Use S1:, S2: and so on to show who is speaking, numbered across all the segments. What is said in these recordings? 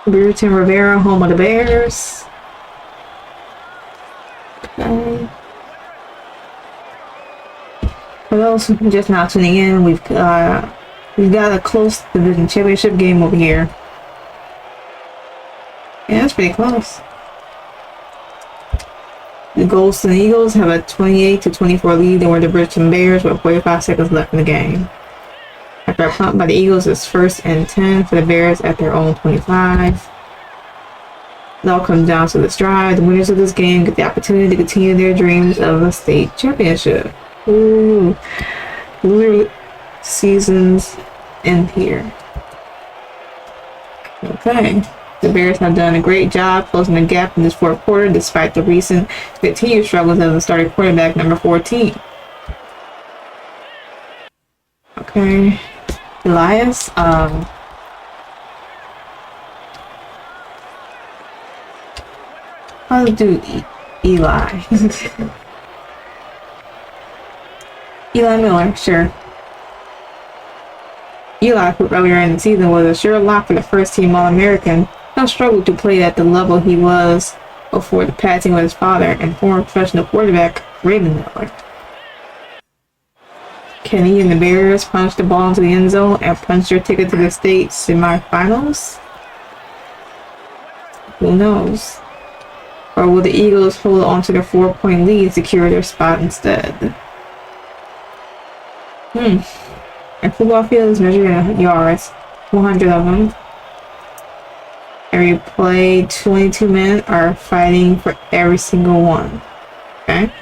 S1: Rivera, home of the Bears. Okay. For those who are just now tuning in, we've got a close division championship game over here. Yeah, that's pretty close. The Golden Eagles have a 28-24 lead over the Bridgeton Bears with 45 seconds left in the game. After a punt by the Eagles, it's 1st and 10 for the Bears at their own 25. It all comes down to the stride. The winners of this game get the opportunity to continue their dreams of a state championship. Ooh. Literally, seasons end here. Okay. The Bears have done a great job closing the gap in this fourth quarter despite the recent continued struggles of the starting quarterback, number 14. Okay. Elias, I'll do Eli. Eli Miller, sure. Eli, who earlier in the season was a sure lock for the first team All-American, now struggled to play at the level he was before the passing of his father and former professional quarterback, Raymond Miller. Kenny and the Bears punched the ball into the end zone and punched their ticket to the state semifinals? Who knows? Or will the Eagles hold on to their 4-point lead and secure their spot instead? A football field is measured in yards, 100 of them. Every play, 22 men are fighting for every single one. Okay?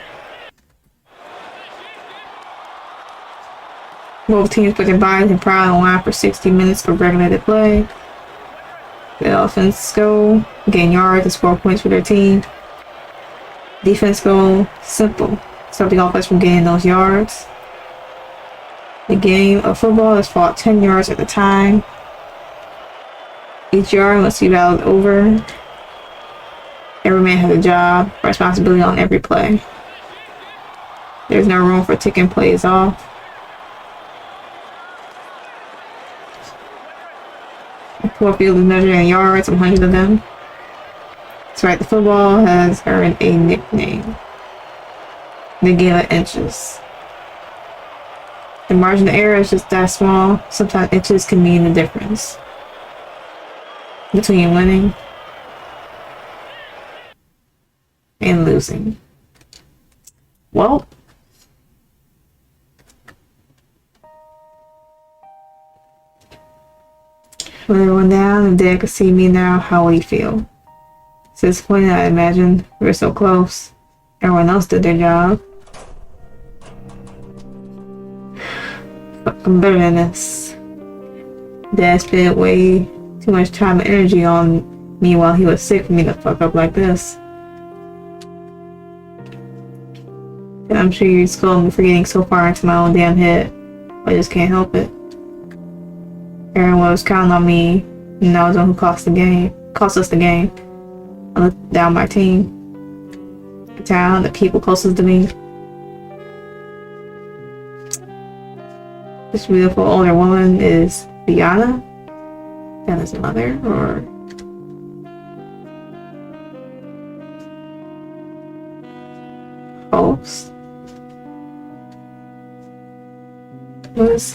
S1: Both teams put their bodies and pride on the line for 60 minutes for regulated play. The offense go, gain yards and score points for their team. Defense go, simple. Stop the offense from gaining those yards. The game of football is fought 10 yards at a time. Each yard must be battled over. Every man has a job, responsibility on every play. There's no room for ticking plays off. The football field is measured in yards, 100 of them. That's right, the football has earned a nickname. The game of inches. The margin of error is just that small. Sometimes inches can mean the difference between winning and losing. Well, when everyone down and Dad could see me now, how will you feel? It's disappointing, I imagine. We were so close. Everyone else did their job. But I'm better than this. Dad spent way too much time and energy on me while he was sick for me to fuck up like this. And I'm sure you'd scold me for getting so far into my own damn head. I just can't help it. Everyone was counting on me, and I was the one who cost us the game. I looked down my team, the town, the people closest to me. This beautiful older woman is Liana, Anna's mother, or host. Was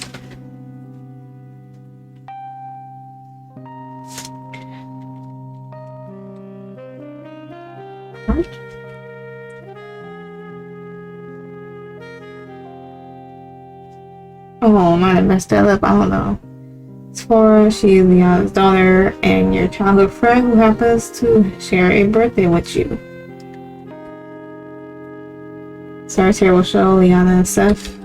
S1: oh, I might have messed that up. I don't know. As far as she is Liana's daughter and your childhood friend who happens to share a birthday with you. Sorry, terrible show, Liana and Seth.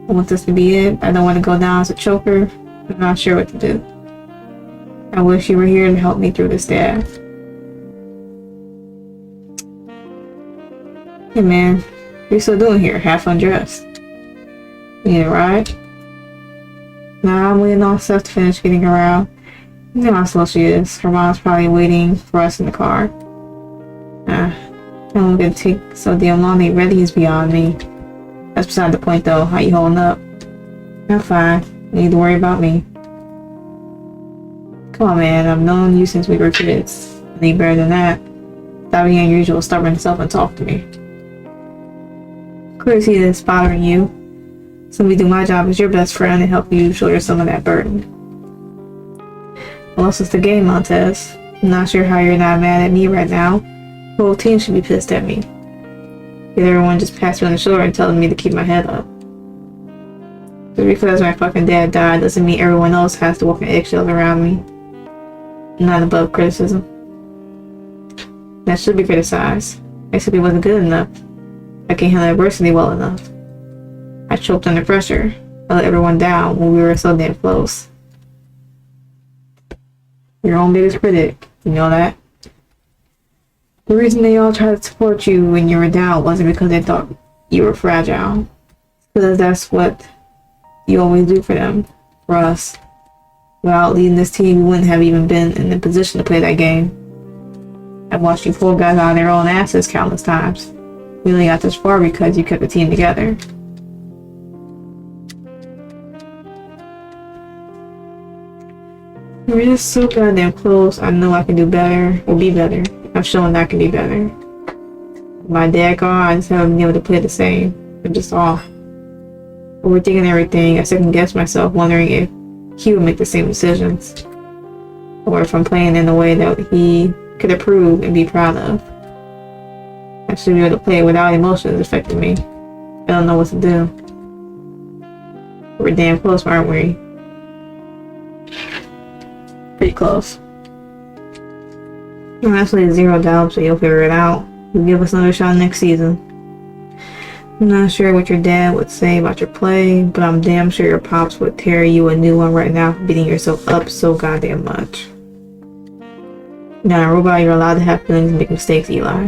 S1: I want this to be it. I don't want to go down as a choker. I'm not sure what to do. I wish you were here to help me through this, Dad. Hey man, what are you still doing here? Half undressed. You need a ride? Nah, I'm waiting on Seth to finish getting her out. You know how slow she is. Her mom's probably waiting for us in the car. I don't gonna take so damn long to get ready is beyond me. That's beside the point though. How you holding up? I'm fine. You need to worry about me. Come on, man. I've known you since we were kids. I need better than that. Stop being your usual stubborn self and talk to me. Clearly see that it's bothering you. So me do my job as your best friend and help you shoulder some of that burden. Well, this is the game, Montez. I'm not sure how you're not mad at me right now. The whole team should be pissed at me. Yet everyone just passed me on the shoulder and telling me to keep my head up. Just because my fucking dad died doesn't mean everyone else has to walk in eggshells around me. I'm not above criticism. That should be criticized. I simply wasn't good enough. I can't handle adversity well enough. I choked under pressure. I let everyone down when we were so damn close. Your own biggest critic. You know that? The reason they all tried to support you when you were down wasn't because they thought you were fragile. Because that's what you always do for them. For us. Without leading this team, we wouldn't have even been in the position to play that game. I've watched you pull guys out of their own asses countless times. We only got this far because you kept the team together. We're just so goddamn close. I know I can do better, or be better. I've shown that I can be better. My dad gone, I just haven't been able to play the same. I'm just off. Overthinking everything, I second guess myself, wondering if he would make the same decisions. Or if I'm playing in a way that he could approve and be proud of. I should be able to play without emotions affecting me. I don't know what to do. We're damn close, aren't we? Pretty close. I'm absolutely zero doubt, so you'll figure it out. You'll give us another shot next season. I'm not sure what your dad would say about your play, but I'm damn sure your pops would tear you a new one right now for beating yourself up so goddamn much. Now, in a robot, you're allowed to have feelings and make mistakes, Eli.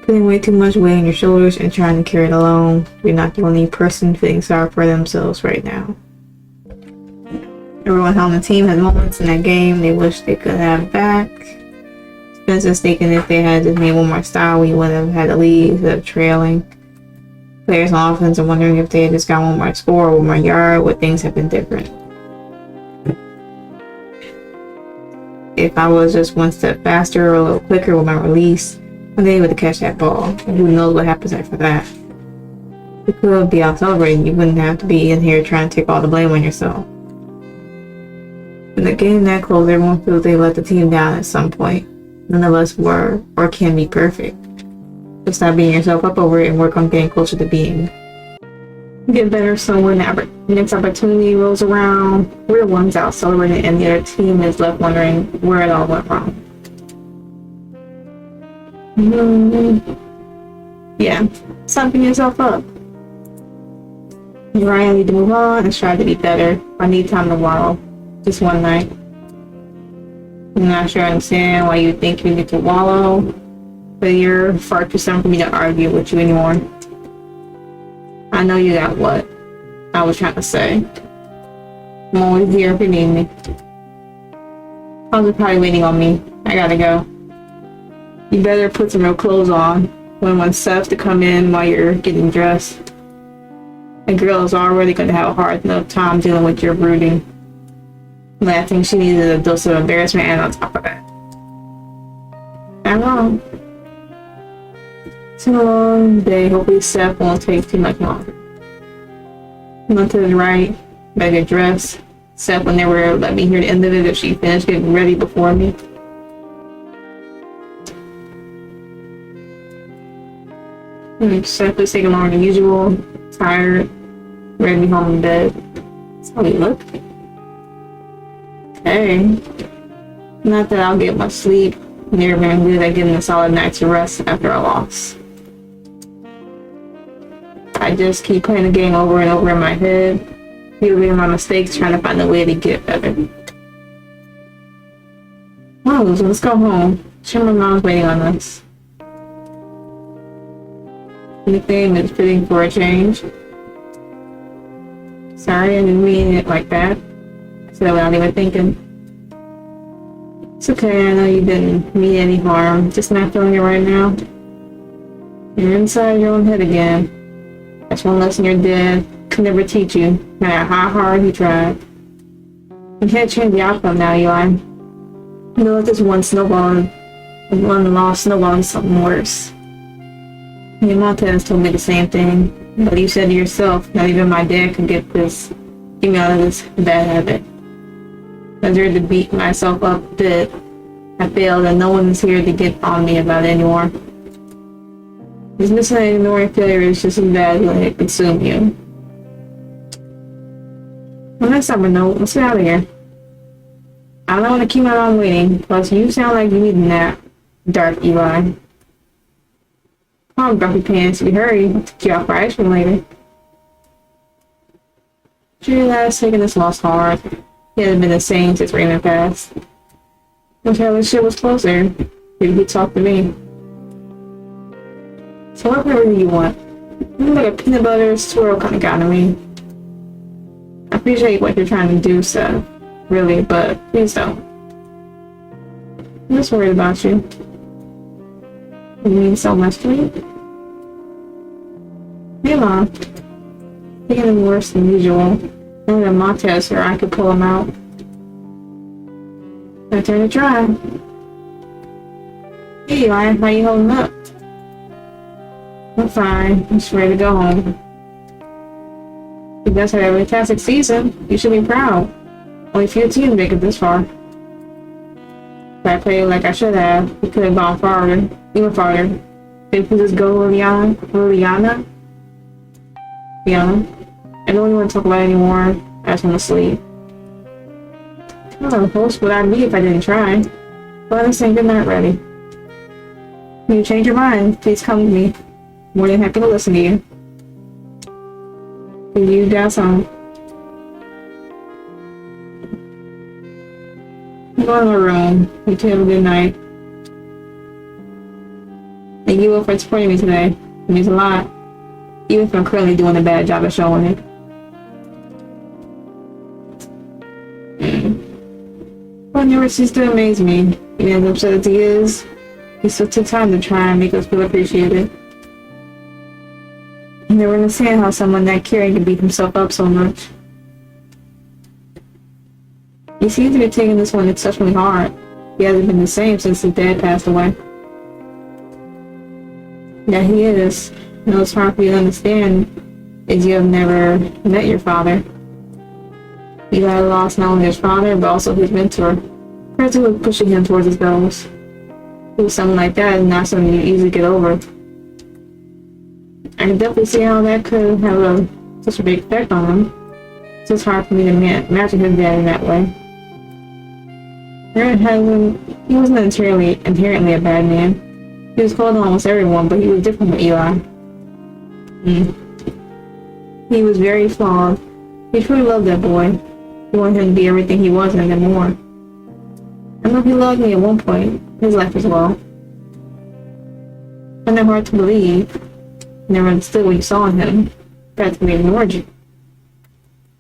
S1: Putting way too much weight on your shoulders and trying to carry it alone, you're not the only person feeling sorry for themselves right now. Everyone on the team has moments in that game they wish they could have back. Spencer's thinking if they had just made one more style, we wouldn't have had to lead instead of trailing. Players on offense are wondering if they had just got one more score or one more yard, would things have been different? If I was just one step faster or a little quicker with my release, I'd be able to catch that ball. And who knows what happens after that? You could be out celebrating. You wouldn't have to be in here trying to take all the blame on yourself. In the game that close, everyone feels they let the team down at some point. None of us were or can be perfect. Just stop beating yourself up over it and work on getting closer to being. Get better so when the next opportunity rolls around, we're the ones out celebrating and the other team is left wondering where it all went wrong. Yeah, stop beating yourself up. You're right, I need to move on and try to be better. I need time to wallow. Just one night. I'm not sure I understand why you think you need to wallow, but you're far too soon for me to argue with you anymore. I know you got what I was trying to say. I'm always here if you need me. How's it probably waiting on me? I gotta go. You better put some real clothes on. When one Seth to come in while you're getting dressed. A girl is already gonna have a hard enough time dealing with your brooding. But I think she needed a dose of embarrassment and on top of that. I'm wrong. It's a long day. Hopefully Seth won't take too much longer. Look to the right, better get dressed. Seth will never let me hear the end of it if she finished getting ready before me. Seth is taking longer than usual. Tired. Ready to be home in bed. That's how we look. Okay. Not that I'll get much sleep. Never been good at getting a solid night's rest after a loss. I just keep playing the game over and over in my head, reviewing my mistakes, trying to find a way to get better. Oh, so let's go home. Sure, my mom's waiting on us. Nickname is fitting for a change. Sorry, I didn't mean it like that. I said it without even thinking. It's okay, I know you didn't mean any harm. Just not feeling it right now. You're inside your own head again. That's one lesson your dad could never teach you, no matter how hard he tried. You can't change the outcome now, Eli. You know, let this one loss snowball into something worse. Your Montez told me the same thing, but you said to yourself, not even my dad could get me out of this bad habit. I was ready to beat myself up a bit. I failed and no one is here to get on me about it anymore. Just missing and ignoring failure is just as bad as letting it consume you. Well, next time, note, let's get out of here. I don't want to keep my mom waiting, plus you sound like you need a nap. Dark Eli. Come on, grumpy pants, we hurry. I'll take you out for ice cream later. Sure, Eli's taking this loss hard. He hasn't been the same since Raymond passed. Wish all this shit was closer. Maybe he'd talk to me. So whatever you want. You look like a peanut butter swirl kind of guy to me. I appreciate what you're trying to do, Seth. Really, but please don't. I'm just worried about you. You mean so much to me. Hey, Mom. Thinking him worse than usual. Only the Montez or I could pull him out. My turn to try. Hey, Eli, how you holding up? I'm fine. I'm just ready to go home. You guys had a fantastic season. You should be proud. Only few teams make it this far. If I played like I should have, we could have gone farther, even farther. Did we just go Liliana? I don't really want to talk about it anymore. I just want to sleep. What kind of host would I be if I didn't try? Well, I'm saying good night, ready. When you change your mind, please come with me. More than happy to listen to you. See you down some. Go in my room. You two have a good night. Thank you for supporting me today. It means a lot. Even if I'm currently doing a bad job of showing it. Well, never ceased to amaze me. Even as upset as he is, he still took time to try and make us feel appreciated. I never understand how someone that caring can beat himself up so much. He seems to be taking this one exceptionally hard. He hasn't been the same since his dad passed away. Yeah, he is. You know, it's hard for you to understand is you have never met your father. Eli lost not only his father, but also his mentor. The person who was pushing him towards his goals. With someone like that is not something you easily get over. I can definitely see how that could have such a big effect on him. It's just hard for me to imagine his dad in that way. He wasn't inherently a bad man. He was cold to almost everyone, but he was different with Eli. He was very flawed. He truly loved that boy. He wanted him to be everything he was and then more. I know he loved me at one point, his life as well. I found that hard to believe. I never understood what you saw in him. Practically ignored you.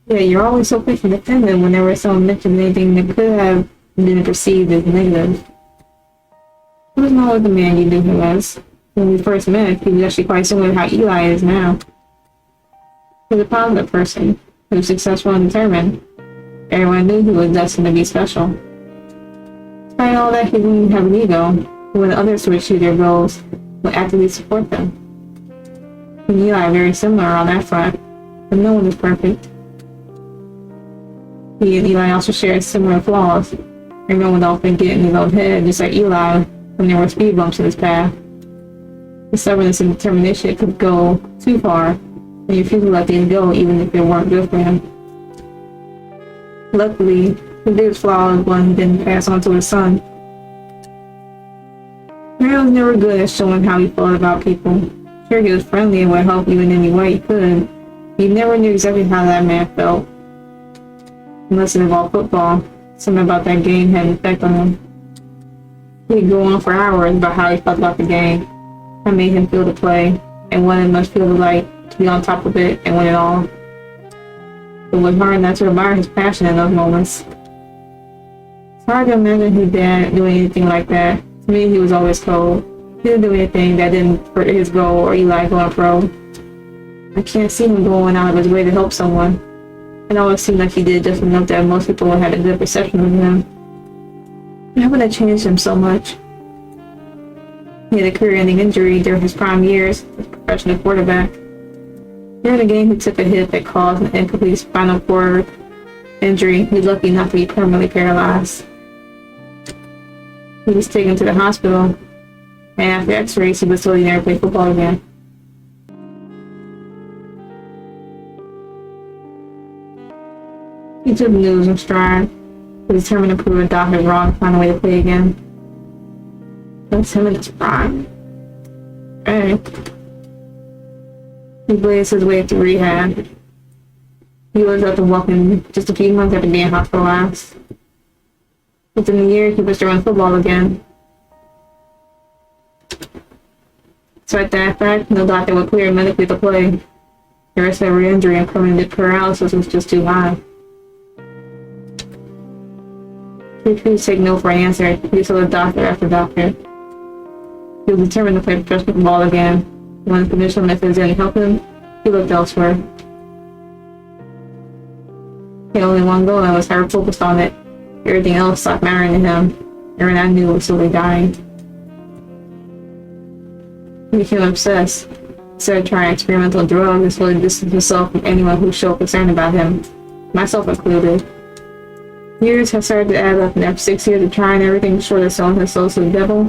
S1: Yeah, you're always so quick to defend him whenever someone mentions anything that could have been perceived as negative. He was not like the man you knew him as. When we first met, he was actually quite similar to how Eli is now. He was a positive person, who was successful and determined. Everyone knew he was destined to be special. Despite all that, he didn't have an ego. When others to achieve their goals, would actively support them. He and Eli are very similar on that front, but no one is perfect. He and Eli also share similar flaws. Everyone would often get in his own head, just like Eli, when there were speed bumps in his path. His stubbornness and determination could go too far, and he refused to let things go even if they weren't good for him. Luckily, his biggest flaw was one he didn't pass on to his son. Mary was never good at showing how he felt about people. Sure, he was friendly and would help you in any way he could. He never knew exactly how that man felt. Unless it involved football, something about that game had an effect on him. He'd go on for hours about how he felt about the game, how it made him feel to play, and what it must feel like to be on top of it and win it all. It was hard not to admire his passion in those moments. It's hard to imagine his dad doing anything like that. To me, he was always cold. He didn't do anything that didn't hurt his goal or Eli going pro. I can't see him going out of his way to help someone. It always seemed like he did just enough that most people had a good perception of him. How would that change him so much? He had a career-ending injury during his prime years as a professional quarterback. During the game, he took a hit that caused an incomplete spinal cord injury. He was lucky not to be permanently paralyzed. He was taken to the hospital, and after x-rays, he was told he never played football again. He took the news in stride. He was determined to prove a doctor wrong and find a way to play again. That's him in his prime. Hey. He blazed his way through rehab. He was up and walking just a few months after being hospitalized. Within a year, he was throwing football again. Despite that fact, no doctor would clear him medically to play. The risk of re-injury and permanent paralysis was just too high. He refused to take no for an answer. He told doctor after doctor. He was determined to play professional football again. When the conventional methods didn't help him, he looked elsewhere. He had only one goal and was hyper focused on it. Everything else stopped mattering to him. Everyone I knew was slowly dying. He became obsessed. Instead of trying experimental drugs, he slowly distanced himself from anyone who showed concern about him, myself included. Years had started to add up, and after 6 years of trying everything short of selling his soul to the devil,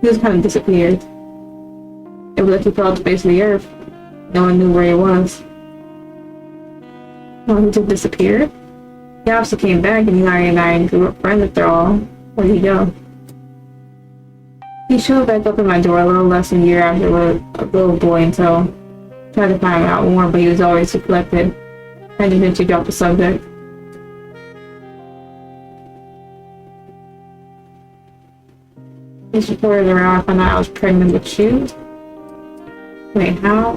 S1: he just kind of disappeared. It was like he fell to the face of the earth. No one knew where he was. Well, he just disappeared? He obviously came back, and Eli and I grew up friends after all. Where'd he go? He showed back up at my door a little less than a year after a little boy until I tried to find out more, but he was always deflected. I eventually dropped the subject. Just reported around, I found out I was pregnant with you. Wait, how?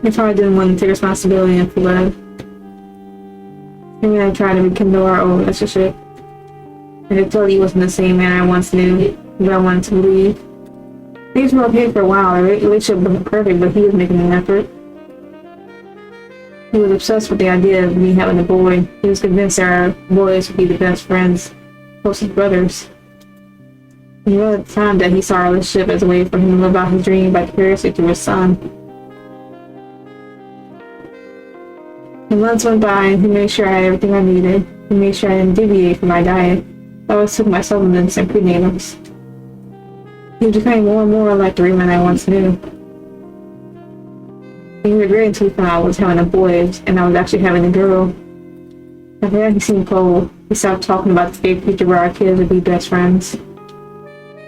S1: He probably didn't want to take responsibility and fled. Maybe I tried to rekindle our old relationship. I could tell he wasn't the same man I once knew, but I wanted to leave. Things were okay for a while. Our relationship wasn't perfect, but he was making an effort. He was obsessed with the idea of me having a boy. He was convinced our boys would be the best friends, closest brothers. He knew at the time that he saw our relationship as a way for him to live out his dream vicariously through his son. And months went by, and he made sure I had everything I needed. He made sure I didn't deviate from my diet. I always took my supplements and prenatals. He was becoming more and more like the Raymond I once knew. He regretted until he found out I was having a boy, and I was actually having a girl. After that, he seemed cold. He stopped talking about the fake future where our kids would be best friends.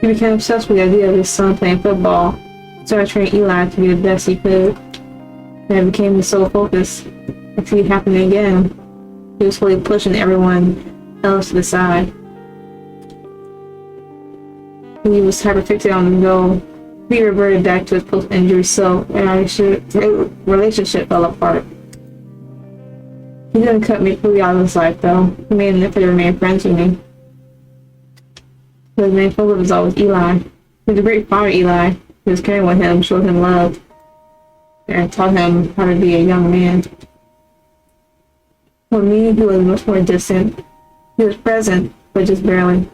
S1: He became obsessed with the idea of his son playing football, so I trained Eli to be the best he could. And it became his sole focus. I see it happening again. He was slowly pushing everyone else to the side. He was hyperfixated on the goal. He reverted back to his post-injury self, and our relationship fell apart. He didn't cut me fully out of his life, though. He made an effort to remain friends with me. His main focus was always Eli. He was a great father, Eli. He was caring with him, showed him love, and taught him how to be a young man. For me, he was much more distant. He was present, but just barely.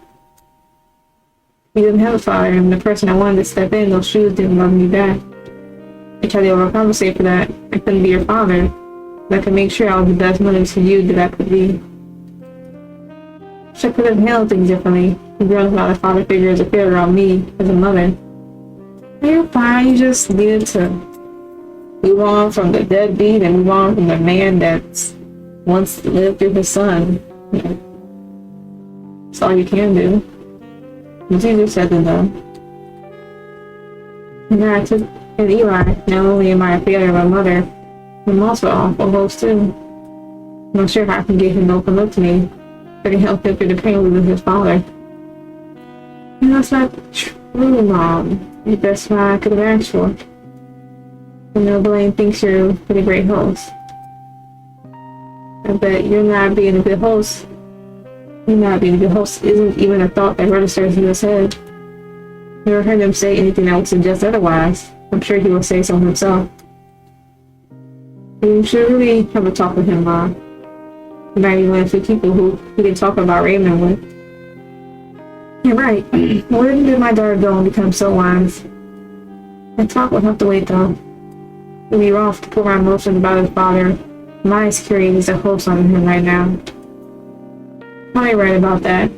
S1: He didn't have a father, and the person I wanted to step in those shoes didn't love me back. I tried to overcompensate for that. I couldn't be your father, but I could make sure I was the best mother to you that I could be. I could have handled things differently. You grown up without a father figure as a failure on me, as a mother. You're fine, you just needed to move on from the deadbeat and move on from the man that's once lived through his son. That's all you can do. It's easier said than done. And now I took in Eli. Not only am I a failure of a mother, I'm also an awful host too. I'm not sure how I can get him to open up to me. I can help him through the pain of losing his father. You know, it's not true, Mom. You're the best one I could have asked for. You know, Blaine thinks you're a pretty great host. I bet you're not being a good host. You not being a good host isn't even a thought that registers in his head. Never heard him say anything that would suggest otherwise. I'm sure he will say so himself. You should really have a talk with him, Mom. You might be one of the people who he can talk about Raymond with. You're right. Where did my daughter go and become so wise? The talk will have to wait, though. It would be wrong to put my emotions about his father. My insecurity is a hold on him right now. Probably right about that.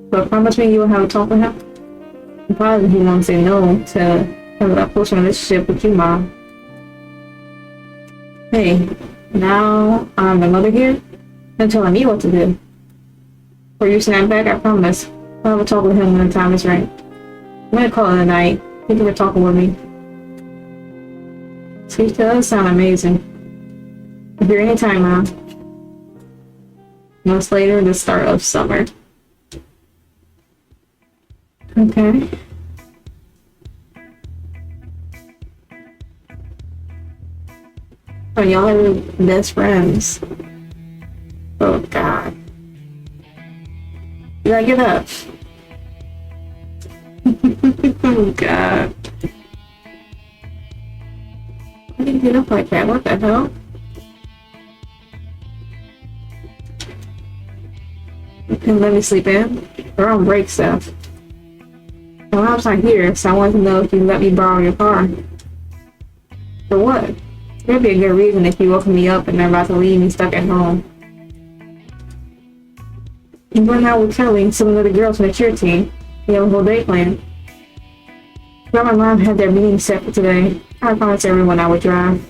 S1: But promise me you will have a talk with him? And probably he won't say no to have a close relationship with you, Mom. Hey, now I'm the mother here? You're telling me what to do. Or you snap back, I promise. I'll have a talk with him when the time is right. I'm gonna call it a night. Thank you for talking with me. Speech does sound amazing. I'm here anytime, Mom. Months later, the start of summer. Okay. Oh, y'all are best friends. Oh, God. You gotta get up. Oh, God. Why did you get up like that? What the hell? You can let me sleep in? We're on break stuff. My mom's not here, so I want to know if you can let me borrow your car. For what? There'd be a good reason if you woke me up and they're about to leave me stuck at home. You went out with Kelly and some of the girls from the cheer team. You have a whole day planned. Grandma and Mom had their meeting set for today. I promised everyone I would drive.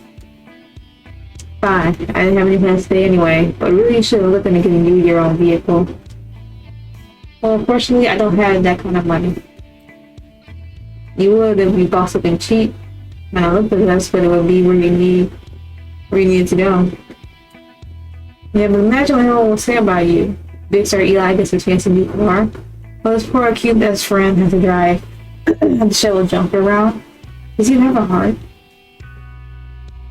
S1: Fine, I didn't have any plans today anyway, but really you should have looked into getting you your own vehicle. Well, unfortunately, I don't have that kind of money. You would if you bought something cheap, and I looked at this, but it would be where you needed to go. Yeah, but imagine what everyone will say about you. Big Sir Eli gets a fancy new car. Well, his poor cute best friend has to drive the shovel jumper around. Does he have a heart?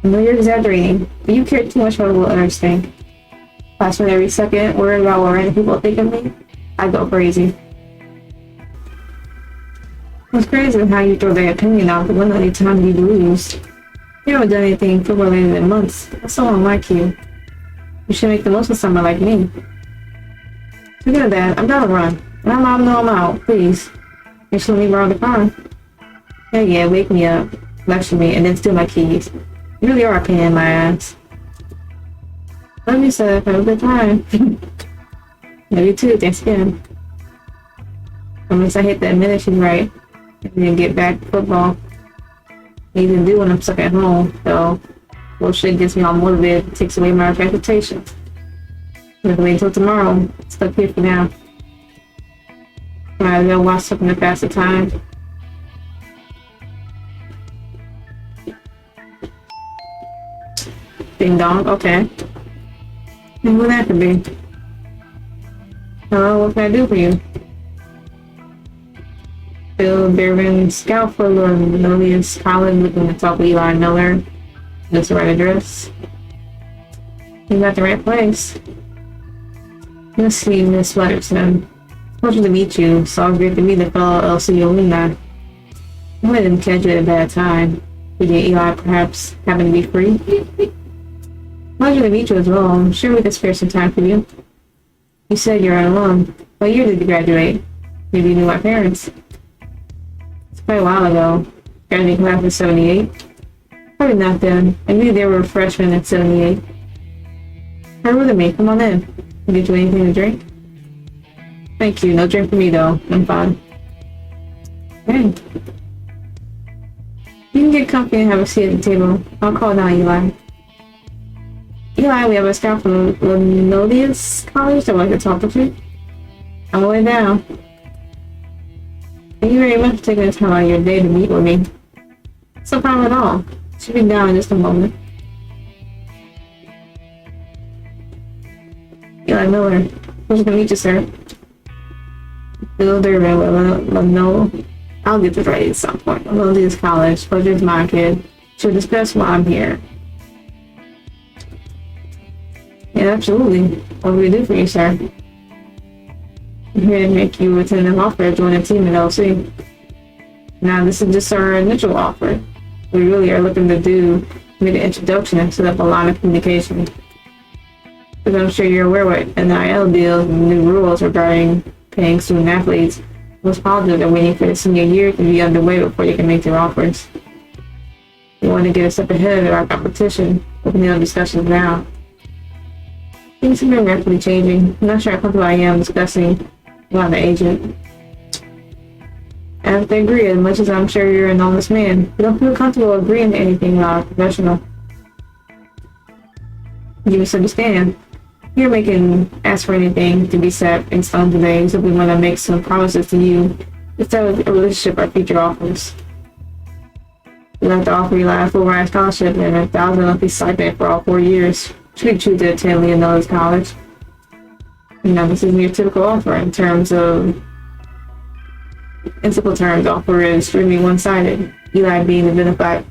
S1: I know you're exaggerating, but you care too much about what others think. If I spend every second worried about what random people think of me, I go crazy. What's crazy is how you throw their opinion out the window any time you lose. You haven't done anything football related in months. That's someone like you. You should make the most of someone like me. Speaking of that, I'm down to run. And my mom know I'm out, please. You should let me borrow the car. Yeah, wake me up, lecture me, and then steal my keys. You really are a pain in my ass. Love you, sir. Have a good time. Love you too, thanks again. Unless I hate to admit it, she's right. And then get back to football. I even do when I'm stuck at home, so bullshit gets me all motivated, takes away my reputation. I'm gonna wait until tomorrow. Stuck here for now. Might as well watch something to pass the time. Ding dong, okay. And who that could be? Hello, what can I do for you? Bill Behrman, scout for Lilius College, looking to talk with Eli Miller. Just the right address. You got the right place. You'll see, Miss Weatherson. Pleasure to meet you. It's all great to meet the fellow LC alumni. I didn't catch you at a bad time. Did Eli perhaps happen to be free? Pleasure to meet you as well. I'm sure we could spare some time for you. You said you're an alum. What year did you graduate? Maybe you knew my parents. It's quite a while ago. Graduating class in 78? Probably not then. I knew they were freshmen in 78. Hurry with me. Come on in. Can I get you anything to drink? Thank you. No drink for me though. I'm fine. Okay. You can get comfy and have a seat at the table. I'll call now, Eli. Eli, we have a scout from Lilius College that would like to talk with you. I'm way down. Thank you very much for taking the time out of your day to meet with me. It's no problem at all. Should be down in just a moment. Eli Miller. Pleasure to meet you, sir. Bill Durbin, no. I'll get this right at some point. Lilius College. Pleasure's mine, kid. She'll discuss why I'm here. Yeah, absolutely. What do we do for you, sir? I'm here to make you attend an offer to join a team at LC. Now, this is just our initial offer. We really are looking to do make an introduction and set up a line of communication. Because I'm sure you're aware what NIL deals and new rules regarding paying student athletes. Most colleges are waiting for the senior year to be underway before they can make their offers. We want to get a step ahead of our competition, opening up discussions now. Things have been rapidly changing. I'm not sure how comfortable I am discussing about the agent. I have to agree, as much as I'm sure you're an honest man, we don't feel comfortable agreeing to anything without a professional. You misunderstand. You're making ask for anything to be set in stone today, so we want to make some promises to you instead of a relationship or future offers. We'd like to offer you a full ride scholarship and a $1,000 stipend for all 4 years, should you choose to attend Leonidas College. You know, this isn't your typical offer in simple terms, offer is extremely one-sided, Eli being the benefactor.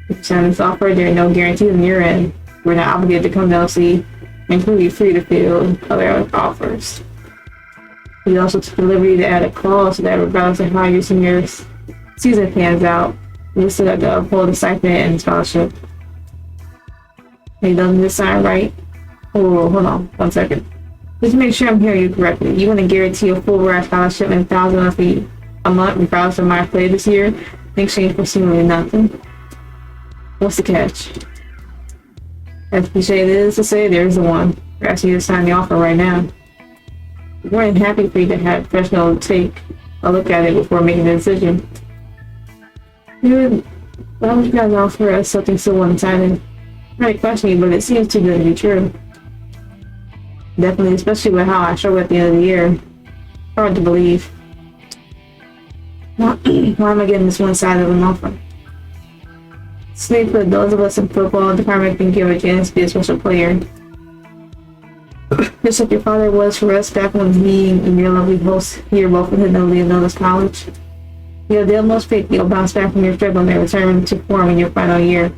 S1: If you sign this offer, there are no guarantees on your end. We're not obligated to come to LC, and completely free to fill other offers. We also took the liberty to add a clause so that regardless of how your senior season pans out, we still have to uphold the stipend and scholarship. Hey, doesn't this sound right? Oh, hold on, 1 second. Just to make sure I'm hearing you correctly, you want to guarantee a full ride scholarship and $1,000 a month regardless of my play this year, in exchange for seemingly nothing? What's the catch? As cliche it is to say, there's the one. We're asking you to sign the offer right now. We're more than happy for you to have a professional take a look at it before making a decision. Dude, why would you guys offer us something so one-sided? I might question you, but it seems too good to be true. Definitely, especially with how I show at the end of the year. Hard to believe. Why am I getting this one side of an offer? Snape for those of us in football department can give a chance to be a special player. Just like your father was for us back when he and your lovely host here both attended Leonidas College. You have the utmost faith you'll bounce back from your struggle and return to form in your final year.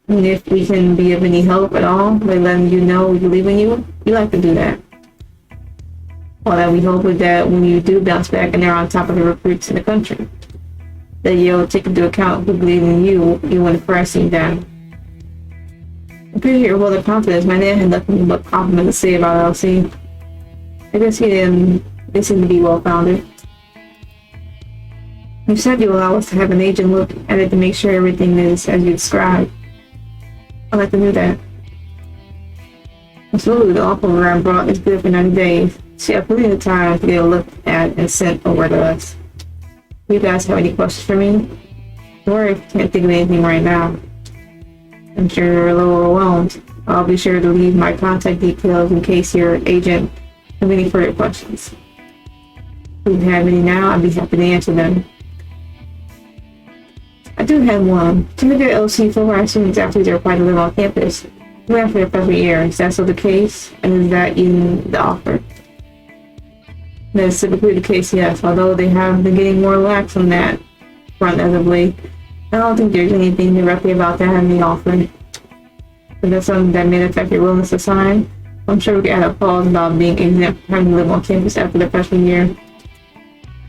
S1: And if we can be of any help at all by letting you know we believe in you, we like to do that. All that we hope is that when you do bounce back and they're on top of the recruits in the country, that you'll take into account who believes in you when the first seemed down. I appreciate your word of confidence. My dad had nothing but compliments to say about LC. I guess they seem to be well-founded. You said you allow us to have an agent look at it to make sure everything is as you described. I'd like to do that. Absolutely, the offer program brought is good for 90 days. So you have plenty of time to get a look at and sent over to us. Do you guys have any questions for me? Don't worry if you can't think of anything right now. I'm sure you're a little overwhelmed. I'll be sure to leave my contact details in case your agent has any further questions. If you have any now, I'd be happy to answer them. I do have one. To make an LC for our students athletes are required to live on campus even after their freshman year. Is that still the case? And is that in the offer? That is typically the case, yes, although they have been getting more lax on that front as of late. I don't think there's anything directly about that in the offer. If that's something that may affect your willingness to sign, I'm sure we can add a clause about being exempt from having to live on campus after their freshman year.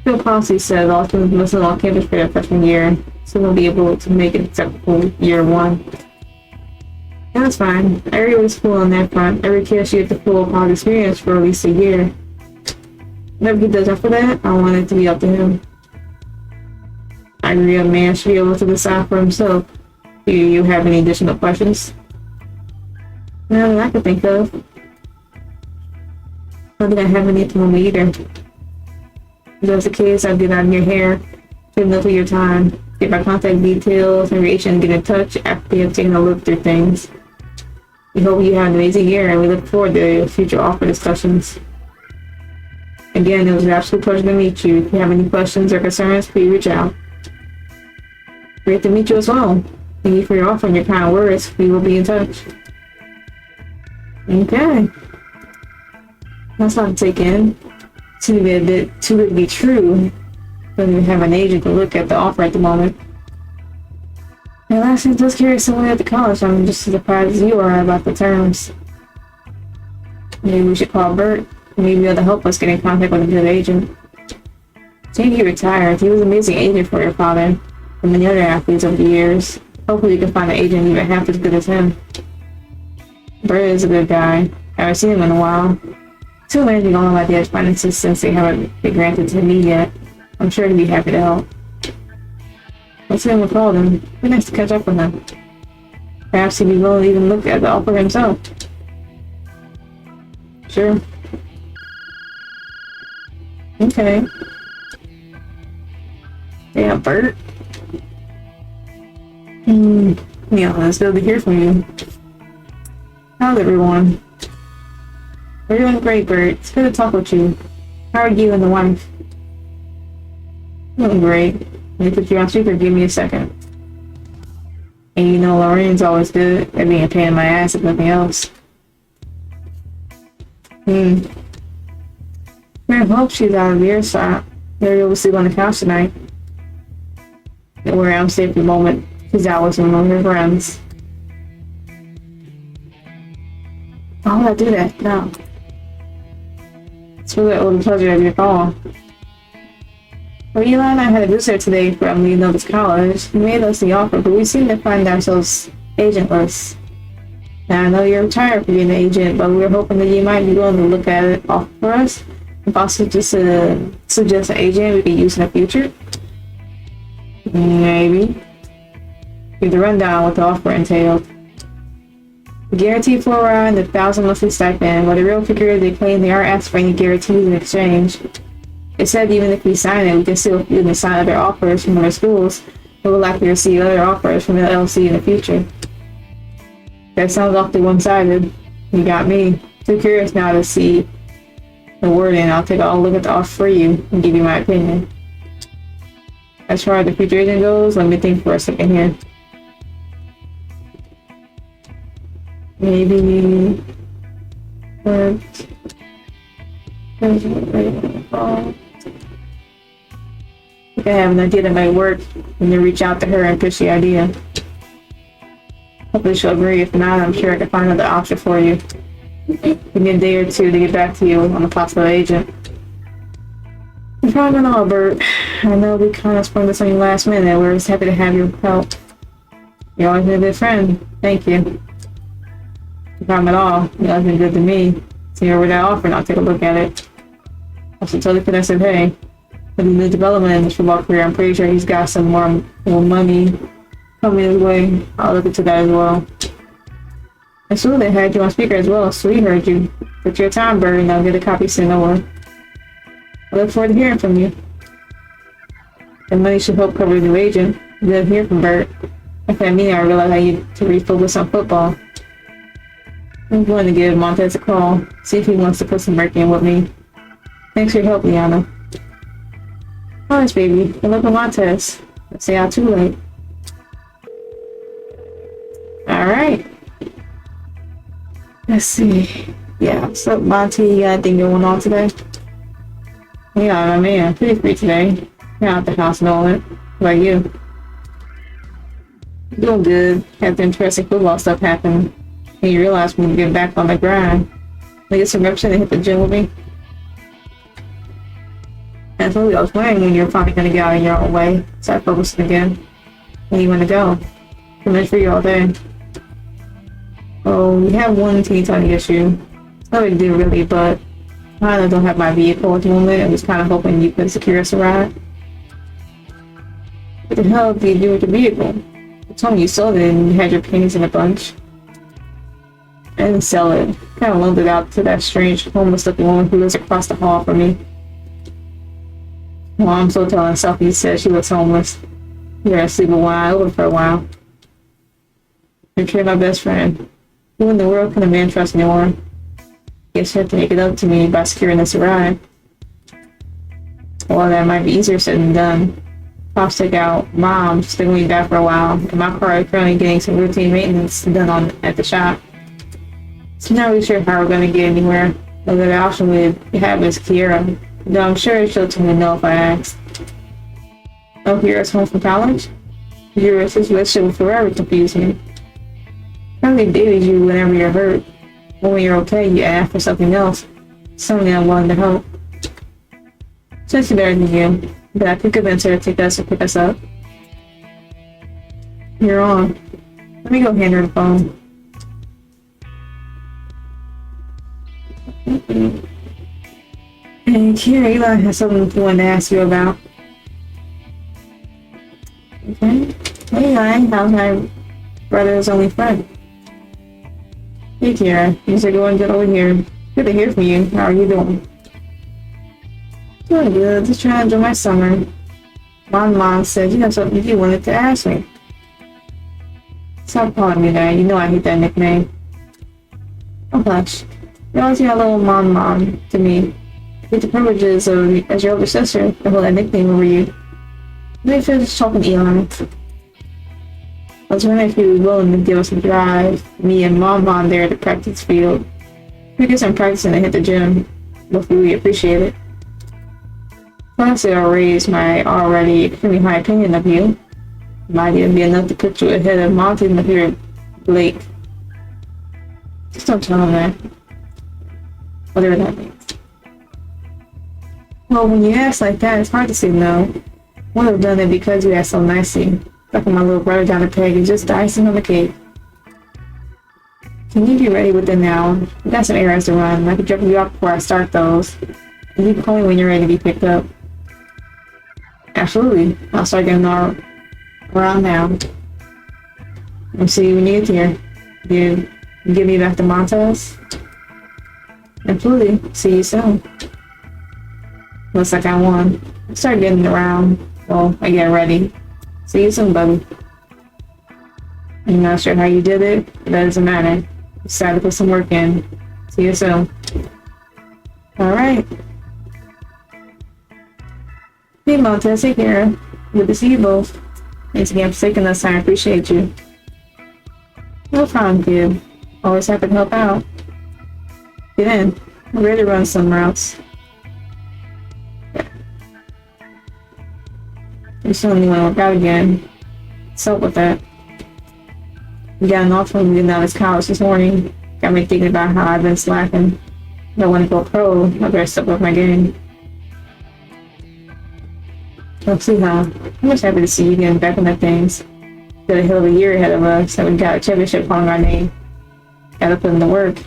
S1: Field policy says all students must live on campus for their freshman year, so they'll be able to make it acceptable year one. That's fine. I agree with school on that front. Every kid should get the full college experience for at least a year. Whatever he does after that, I want it to be up to him. I agree a man should be able to decide for himself. Do you have any additional questions? None that I can think of. I don't think I have any at the moment either. If that's the case, I'll get out of your hair. Take enough of your time. Get my contact details and reach and get in touch after you have taken a look through things. We hope you have an amazing year and we look forward to future offer discussions. Again, it was an absolute pleasure to meet you. If you have any questions or concerns, please reach out. Great to meet you as well. Thank you for your offer and your kind words. We will be in touch. Okay. That's not to take in. Seems to be a bit too good to be true. Don't even have an agent to look at the offer at the moment. And lastly, does carry someone at the college. I'm just as surprised as you are about the terms. Maybe we should call Bert. Maybe he'll help us get in contact with a good agent. Seeing he retired, he was an amazing agent for your father and many other athletes over the years. Hopefully you can find an agent even half as good as him. Bert is a good guy. I haven't seen him in a while. Still managing all of my dad's finances since they haven't been granted to me yet. I'm sure he'd be happy to help. Let's give him a call then. It'd be nice to catch up with him. Perhaps he'd be willing to even look at the offer himself. Sure. Okay. Yeah, Bert. Yeah, it's good to hear from you. How's everyone? We're doing great, Bert. It's good to talk with you. How are you and the wife? Doing great. Let me put you on speaker. Give me a second. And you know Lorraine's always good at being a pain in my ass if nothing else. I hope she's out of earshot. They're able to sleep on the couch tonight. Don't worry, I'm safe for the moment. She's out with some of her friends. Why would I do that? No. It's really a little pleasure of your call. Well, Eli and I had a visitor today from Lee Nova's college. He made us the offer, but we seem to find ourselves agentless. Now, I know you're retired for being an agent, but we were hoping that you might be willing to look at it off for us. If also just suggest an agent we could use in the future. Maybe. Give the rundown what the offer entailed. Guaranteed for around the 1,000 monthly stipend, but the real figure they claim they aren't asking for any guarantees in exchange. They said even if we sign it, we can still refuse to sign other offers from other schools, but we'll likely receive other offers from the LLC in the future. That sounds awfully one-sided. You got me. Too curious now to see the wording. I'll take a look at the offer for you and give you my opinion. As far as the future agent goes, let me think for a second here. Maybe... I think I have an idea that might work when you reach out to her and pitch the idea. Hopefully she'll agree. If not, I'm sure I can find another option for you. Give me a day or two to get back to you on the possible agent. No problem at all, Bert. I know we kind of sprung this on you last minute. We're just happy to have your help. You're always been a good friend. Thank you. No problem at all. You've always been good to me. See over that offer and I'll take a look at it. Also told the kid I said, hey, with the new development in his football career, I'm pretty sure he's got some more money coming his way. I'll look into that as well. I saw they had you on speaker as well, so we heard you. Put your time, Bert, and I'll get a copy sent over. I look forward to hearing from you. The money should help cover the new agent. Good to hear from Bert. After that meeting, I realized I need to refocus on football. I'm going to give Montez a call, see if he wants to put some work in with me. Thanks for your help, Liana. Honest, baby. Good luck with Montez. Let's stay out too late. Alright. Let's see. Yeah, what's up, Monty? You got anything going on today? Yeah, I mean, I'm pretty free today. You're out the house, Nolan. What about you? Doing good. Had the interesting football stuff happen. And you realize when you get back on the grind. They get some reps in and hit the gym with me. And that's what I was wondering when you're finally going to get out of your own way. Start focusing again. Where you want to go? Pretty much free all day. Oh, we have one teeny tiny issue. It's no big deal really, but I don't have my vehicle at the moment. I was kind of hoping you could secure us a ride. What the hell did you do with your vehicle? You told me you sold it and you had your pennies in a bunch. I didn't sell it. Kind of loaned it out to that strange homeless looking woman who lives across the hall from me. Well, I'm so telling Sophie said she was homeless. You're gonna sleep a while, over for a while. You're my best friend. Who in the world can a man trust anymore? Guess you have to make it up to me by securing this ride. Well, that might be easier said than done. Pops took out Mom, she's gonna be back for a while, and my car is currently getting some routine maintenance done at the shop. So I'm not really sure how we're gonna get anywhere. The other option we have is Kiera, though I'm sure she'll tell me no if I ask. Oh, Kiera's home from college? Your relationship will forever confuse me. I only dated you whenever you're hurt. But when you're okay, you ask for something else. Something I'm willing to help. Since you're better than you, But I pick up enter to take us or pick us up. You're on. Let me go hand her the phone. And here, Eli has something he wanted to ask you about. Okay. Hey, Eli, how's my brother's only friend? Hey, Kira. Things are going good over here. Good to hear from you. How are you doing? Doing good. Just trying to enjoy my summer. Mom said you have something you wanted to ask me. Stop calling me that. You know I hate that nickname. Oh gosh. You always got a little mom to me. With the privileges of as your older sister, to hold that nickname over you. Let me finish talking to Eli. I was wondering if you were willing to give us a drive, me and Mom there at the practice field. We get some practicing and hit the gym. Hopefully we appreciate it. Honestly, I'll raise my already extremely high opinion of you. Might even be enough to put you ahead of Monty and here, Blake. Just don't tell him that. Whatever that means. Well, when you ask like that, it's hard to say no. Would have done it because you asked so nicely. Stuffing my little brother down the peg and just the icing on the cake. Can you be ready within an hour? We got some errands to run. I can drop you off before I start those. And you can call me when you're ready to be picked up. Absolutely. I'll start getting all around now. I'll see you when you get here. You give me back to Montez? Absolutely. See you soon. Looks like I won. I start getting around. Well, I get ready. See you soon, buddy. I'm not sure how you did it, but that doesn't matter. Decided to put some work in. See you soon. Alright. Hey, Montez, take care. Good to see you both. Thanks again for taking this time. I appreciate you. No problem, kid. Always happy to help out. Get in. I'm ready to run somewhere else. You still need to work out again. What's up with that? We got an offer from getting out of college this morning. Got me thinking about how I've been slacking. If I want to go pro, I better step up my game. We'll see how. I'm just happy to see you getting back on that things. Got a hell of a year ahead of us, and we got a championship calling our name. Gotta put in the work.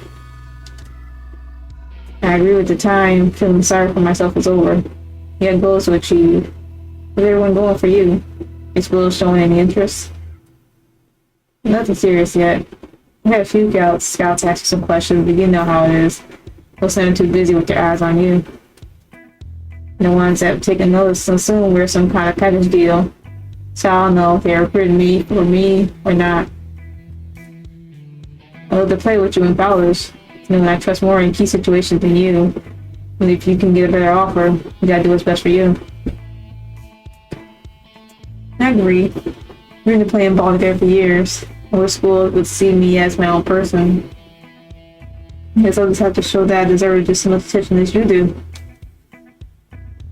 S1: I agree with the time. Feeling sorry for myself is over. You had goals to achieve. How's everyone going for you? Is Will showing any interest? Nothing serious yet. I had a few scouts ask you some questions, but you know how it is. Most of them too busy with their eyes on you. The ones that have taken notice assume we're some kind of package deal. So I don't know if they're recruiting me or not. I love to play with you in college. And I trust more in key situations than you. And if you can get a better offer, you gotta do what's best for you. I agree. I've been playing ball together for years. I wish school would see me as my own person. I guess I'll just have to show that I deserve just as much attention as you do.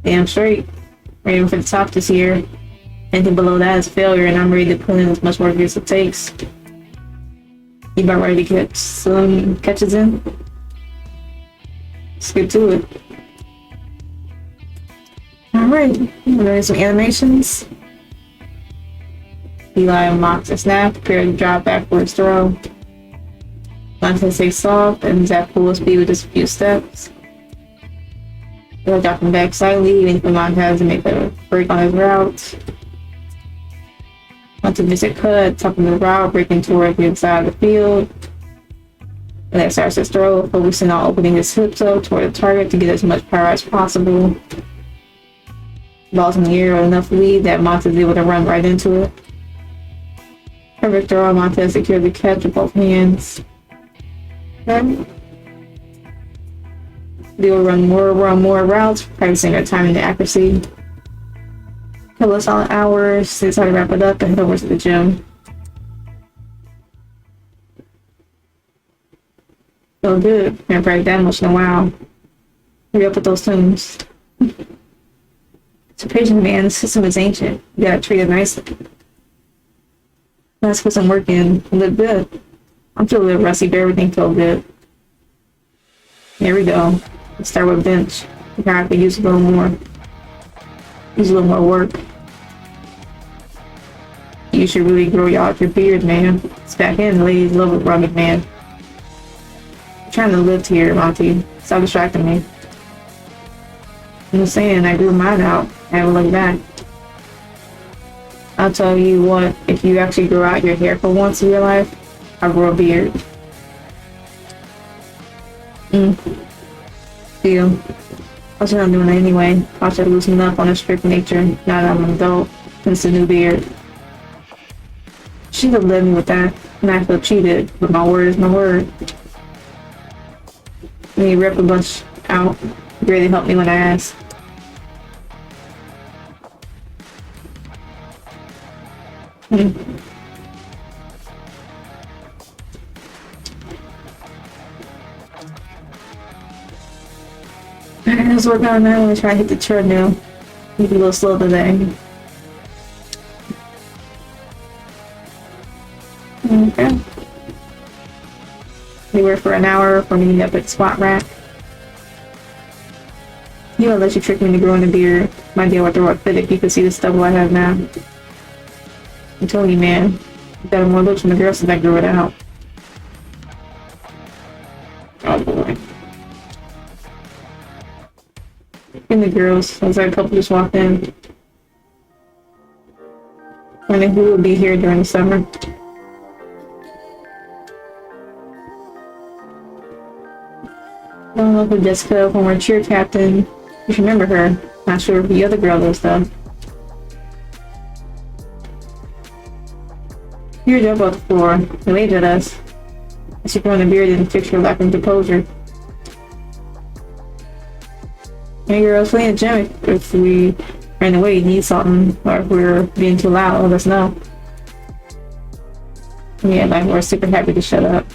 S1: Damn straight. We're aiming for the top this year. Anything below that is failure, and I'm ready to put in as much work as it takes. You about ready to get some catches in? Let's get to it. Alright, ready some animations. Eli mocks a snap, prepare to drop backwards throw. Montez takes off and Zap full speed with just a few steps. They'll drop him back slightly, waiting for Montez to make a break on his route. Montez makes a cut, top of the route, breaking toward the inside of the field. And then starts his throw, focusing on opening his hips up toward the target to get as much power as possible. Ball's in the air with enough lead that Montez is able to run right into it. Perfect throw, Montez secured the catch with both hands. Okay. They will run more routes, practicing their timing and accuracy. Couple of solid hours, they decided to wrap it up and head over to the gym. So good. Haven't practiced that much in a while. Hurry up with those tunes. So patient, man, the system is ancient. You gotta treat it nicely. Let's put some work in. Look good. I'm feeling a little rusty, but everything felt good. Here we go. Let's start with bench. I think I could use a little more. Needs a little more work. You should really grow out your beard, man. It's back in, ladies. Love a rugged man. I'm trying to live here, Monty. Stop distracting me. I'm just saying, I grew mine out. I haven't looked back. I'll tell you what, if you actually grow out your hair for once in your life, I'll grow a beard. Deal. That's what I'm doing anyway. I should loosen up on a strict nature now that I'm an adult. Since the new beard. She would let me with that, and I feel cheated, but my word is my word. And you rip a bunch out. You really helped me when I asked. Alright, let's work on that. I'm gonna try to hit the treadmill. Maybe a little slow today. Okay. Anywhere for an hour for me up at squat rack. You won't let you trick me into growing a beard. My deal would throw a fit if you could see the stubble I have now. I'm telling you, man. I've got more looks from the girl since I grew it out. Oh boy. And the girls, as a couple just walked in. Wondering who will be here during the summer. I don't know if Jessica, former cheer captain. You should remember her. Not sure if the other girl does though. You were up on the floor. They waved at us. She put on a beard and fixed her lack of composure. Hey girls, playing the gym. If we ran away, need something, or if we're being too loud, let us know. Yeah, like we're super happy to shut up.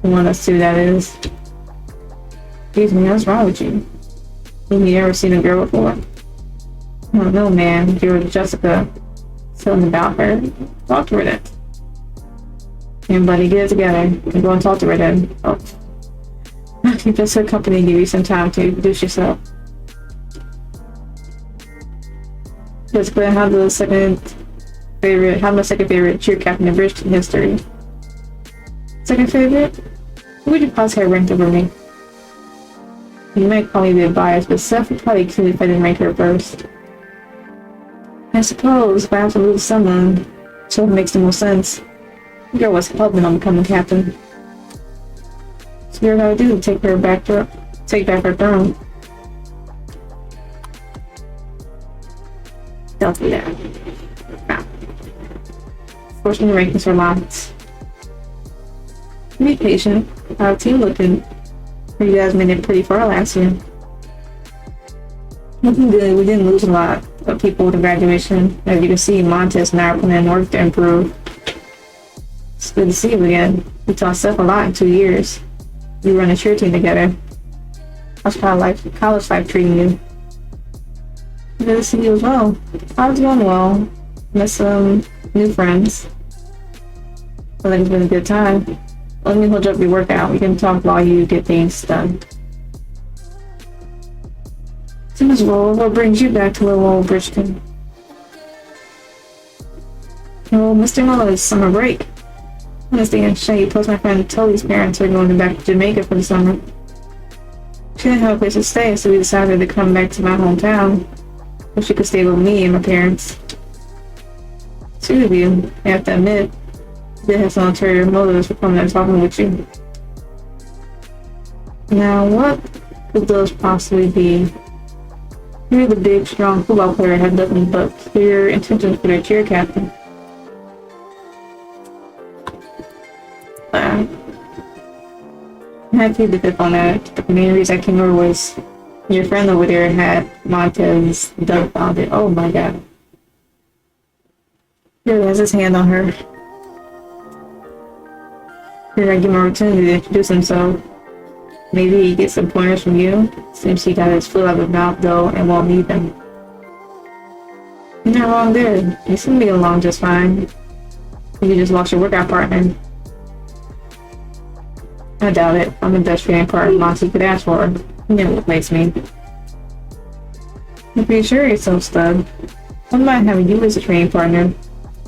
S1: We want us to, that is. Excuse me, what's wrong with you? Have you ever seen a girl before? I don't know, man. You're with Jessica. Something about her. Talk to her then. Everybody get it together and go and talk to her then. Oh. Keep us her company and give you some time to introduce yourself. Jessica, how's my second favorite cheer captain in British history? Second favorite? Who would you possibly have ranked over me? You might call me a bit biased, but Seth would probably kill me if I didn't rank her first. I suppose if I have to lose someone, so it makes the most sense. The girl was helping on becoming captain. So what I would do to take back her throne. Don't do that. No. Fortunately, rankings are locked. Be patient. Our team looking. You guys made it pretty far last year. Looking good. We didn't lose a lot of people with the graduation. As you can see, Montez and I are putting in work to improve. It's good to see you again. We taught Seth a lot in 2 years. We run a cheer team together. How's college life treating you? Good to see you as well. How's it going? Well, met some new friends. I think it's been a good time. Let me hold up your workout. We can talk while you get things done. Seems well, what brings you back to little old Bridgeton? Well, Mr. Muller's summer break. Understand, Shay, plus my friend Tully's parents are going back to Jamaica for the summer. She didn't have a place to stay, so we decided to come back to my hometown, so she could stay with me and my parents. Two of you, I have to admit, did have some ulterior motives for coming and talking with you. Now, what could those possibly be? You're the big, strong football player had nothing but clear intentions for their cheer captain. I had to dip on that. The main reason I came over was your friend over there had Montez dumbfounded. Oh my god. He has his hand on her. You're gonna give him an opportunity to introduce himself. Maybe he gets some pointers from you. Seems he got his foot out of his mouth though and won't need them. You're not wrong there. You seem to be along just fine. You just lost your workout partner. I doubt it. I'm the best fan partner Monty could ask for. He never replaced me. I'm pretty sure he's so stud. I might have you as a training partner.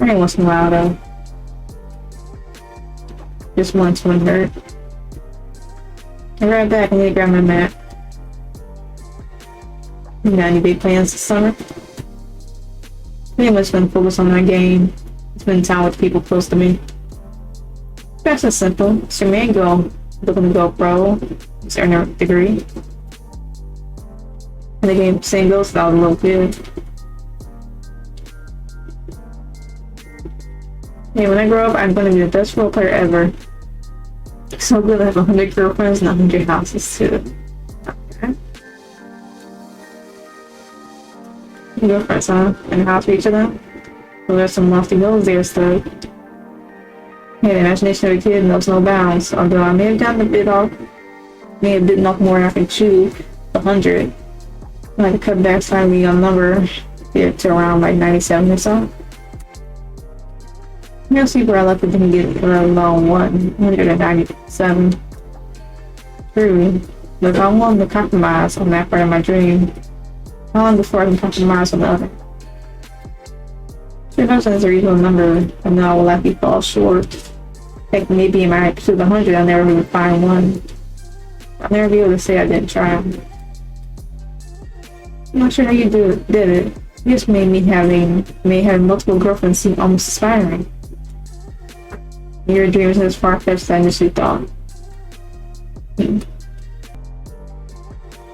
S1: Every once in a while though. Just once wouldn't hurt. I'll be right back. I need to grab my map. You got any big plans this summer? Pretty much been focused on my game. Spend time with people close to me. That's just simple. It's your main goal. Looking to go pro. Just earn a degree. And the game same goes without a little kid. Hey, when I grow up, I'm going to be the best role player ever. So good to have 100 girlfriends and 100 houses too. Okay. Girlfriends, huh? And a house for each of them? Well, there's some lofty goals there, so. Yeah, the imagination of a kid knows no bounds. Although I may have gotten a bit off, may have bitten off more than I can chew. 100. I had to cut back slightly on number here to around like 97 or so. You'll see where I left it to get for a low 197. True. But I wanted to compromise on that part of my dream. How long before I can compromise on the other? 2000 is a reasonable number, and now I will likely fall short. Like maybe in my pursuit of 100, I'll never really find one. I'll never be able to say I didn't try. I'm not sure how you did it. You just made me having multiple girlfriends seem almost aspiring. Your dreams are as far-fetched as I initially thought.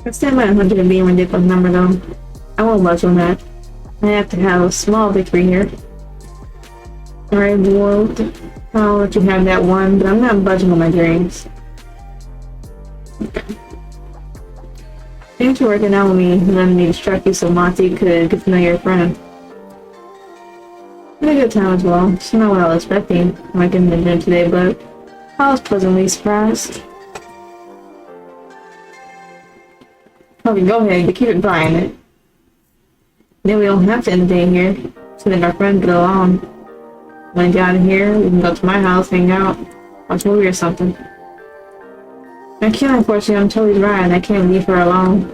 S1: Let's stand by 100 and being a ridiculous number though. I won't budge on that. I have to have a small victory here. Alright, world. I'll let you have that one, but I'm not budging on my dreams. Okay. Thanks for working out with me and letting me distract you so Monty could get to know your friend. Had a good time as well. It's not what I was expecting when I came to the gym today, but I was pleasantly surprised. Okay, go ahead, you keep it buying it. Then we don't have to end the day here, so that our friends get along. When I get out of here, we can go to my house, hang out, watch a movie or something. I can't, unfortunately. I'm totally right, and I can't leave her alone.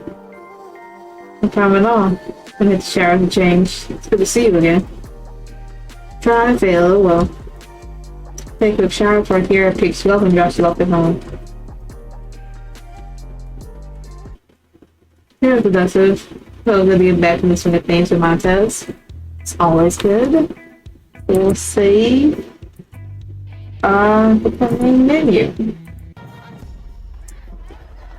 S1: No problem at all. I'm gonna hit the shower to change. It's good to see you again. Try and fail, oh well. Take a quick shower before Kira picks you up and drops you off at home. Here's productive. So good to get back to this one of things with Montez. It's always good. We'll see. The main menu.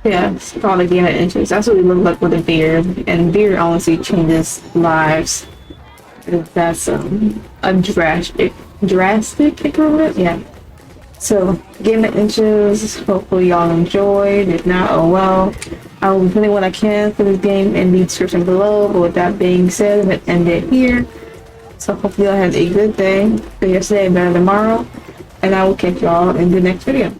S1: Yeah, it's probably the entrance. That's what we look like with a beard. And beard honestly changes lives. That's a drastic improvement. Yeah. So getting the inches. Hopefully y'all enjoyed. If not, oh well. I will be putting what I can for this game in the description below. But with that being said, I'm gonna end it here. So hopefully y'all have a good day. Good yesterday, better tomorrow. And I will catch y'all in the next video.